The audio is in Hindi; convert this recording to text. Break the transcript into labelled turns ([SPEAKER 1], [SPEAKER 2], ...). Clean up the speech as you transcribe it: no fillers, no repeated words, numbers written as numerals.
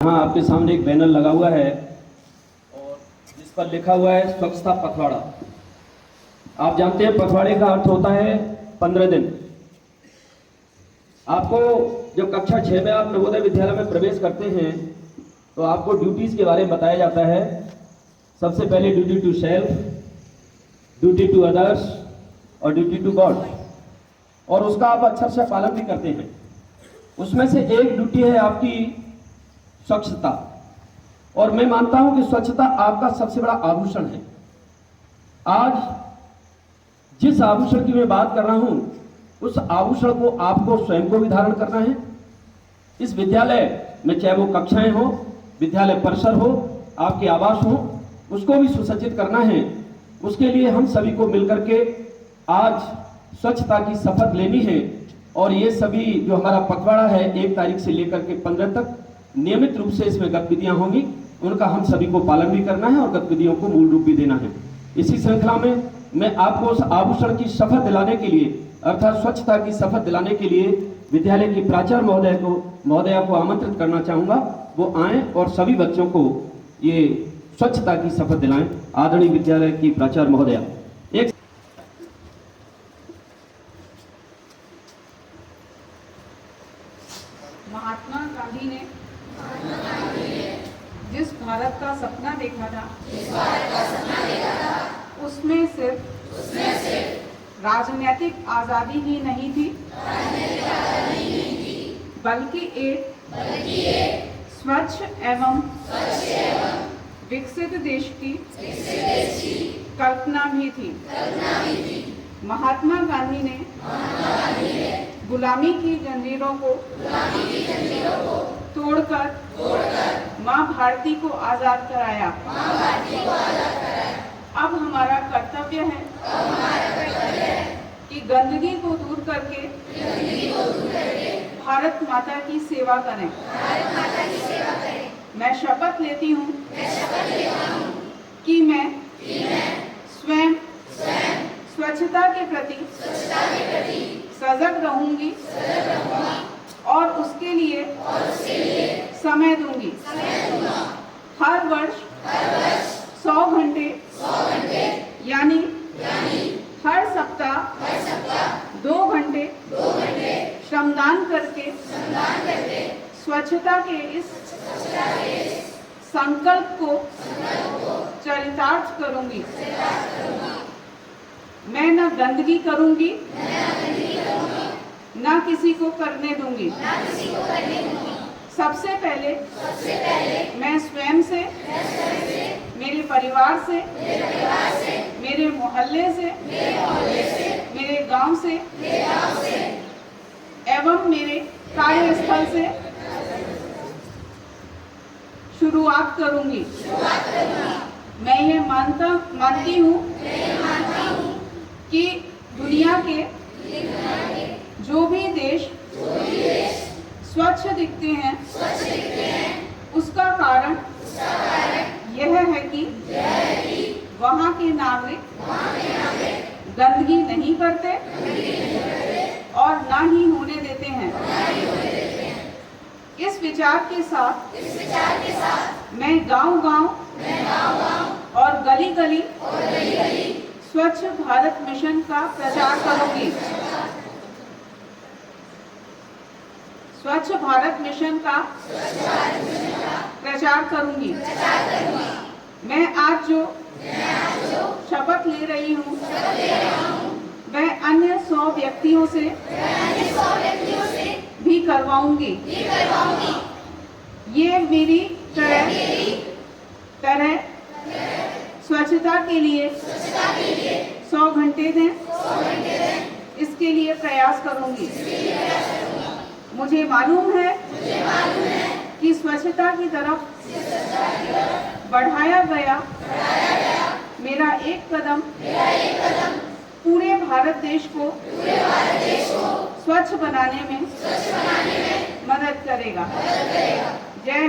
[SPEAKER 1] यहाँ आपके सामने एक बैनर लगा हुआ है और जिस पर लिखा हुआ है स्वच्छता पखवाड़ा। आप जानते हैं पखवाड़े का अर्थ होता है 15 दिन। आपको जब कक्षा 6 में आप नवोदय विद्यालय में प्रवेश करते हैं तो आपको ड्यूटीज के बारे में बताया जाता है। सबसे पहले duty to self, duty to others और ड्यूटी टू गॉड, और उसका आप अक्षर से पालन भी करते हैं। उसमें से एक ड्यूटी है आपकी स्वच्छता, और मैं मानता हूं कि स्वच्छता आपका सबसे बड़ा आभूषण है। आज जिस आभूषण की मैं बात कर रहा हूं उस आभूषण को आपको स्वयं को भी धारण करना है। इस विद्यालय में चाहे वो कक्षाएं हो, विद्यालय परिसर हो, आपके आवास हो, उसको भी सुसज्जित करना है। उसके लिए हम सभी को मिलकर के आज स्वच्छता की शपथ लेनी है, और ये सभी जो हमारा पखवाड़ा है 1 तारीख से लेकर के 15 तक नियमित रूप से इसमें गतिविधियां होंगी, उनका हम सभी को पालन भी करना है और गतिविधियों को मूल रूप भी देना है। इसी श्रृंखला में मैं आपको उस आभूषण की शपथ दिलाने के लिए, अर्थात स्वच्छता की शपथ दिलाने के लिए विद्यालय की प्राचार्य महोदया को आमंत्रित करना चाहूंगा। वो आए और सभी बच्चों को ये स्वच्छता की शपथ दिलाएं। आदरणीय विद्यालय की प्राचार्य महोदया। एक
[SPEAKER 2] महात्मा गांधी ने जिस भारत का सपना देखा था, उसमें सिर्फ राजनीतिक आजादी ही नहीं थी, बल्कि एक स्वच्छ एवं विकसित देश की कल्पना भी थी। महात्मा गांधी ने गुलामी की जंजीरों को तोड़कर माँ भारती को आजाद कराया। अब हमारा कर्तव्य है कि गंदगी को दूर करके भारत माता की सेवा करें। मैं शपथ लेती हूँ कि मैं स्वयं स्वच्छता के प्रति सजग रहूंगी और उसके लिए समय दूंगी। हर वर्ष 100 घंटे यानी हर सप्ताह 2 घंटे श्रमदान करके स्वच्छता के इस संकल्प को चरितार्थ करूंगी। मैं न गंदगी करूंगी, न किसी को करने दूंगी। सबसे पहले मैं स्वयं से, मेरे परिवार से, मेरे मोहल्ले से, मेरे गांव से एवं मेरे कार्यस्थल से शुरुआत करूंगी। मैं ये मानती हूँ कि दुनिया के जो भी देश स्वच्छ दिखते हैं, उसका कारण यह है कि वहाँ के नागरिक गंदगी नहीं करते और ना ही होने देते हैं। इस विचार के साथ मैं गांव-गांव और गली-गली स्वच्छ भारत मिशन का प्रचार करूंगी। स्वच्छ भारत मिशन का प्रचार करूंगी। मैं आज जो शपथ ले रही हूँ वह अन्य 100 व्यक्तियों से भी करवाऊंगी। ये मेरी तरह स्वच्छता के लिए 100 घंटे दें, इसके लिए प्रयास करूंगी। मुझे मालूम है कि स्वच्छता की तरफ बढ़ाया गया मेरा एक कदम पूरे भारत देश को स्वच्छ बनाने में मदद करेगा। जय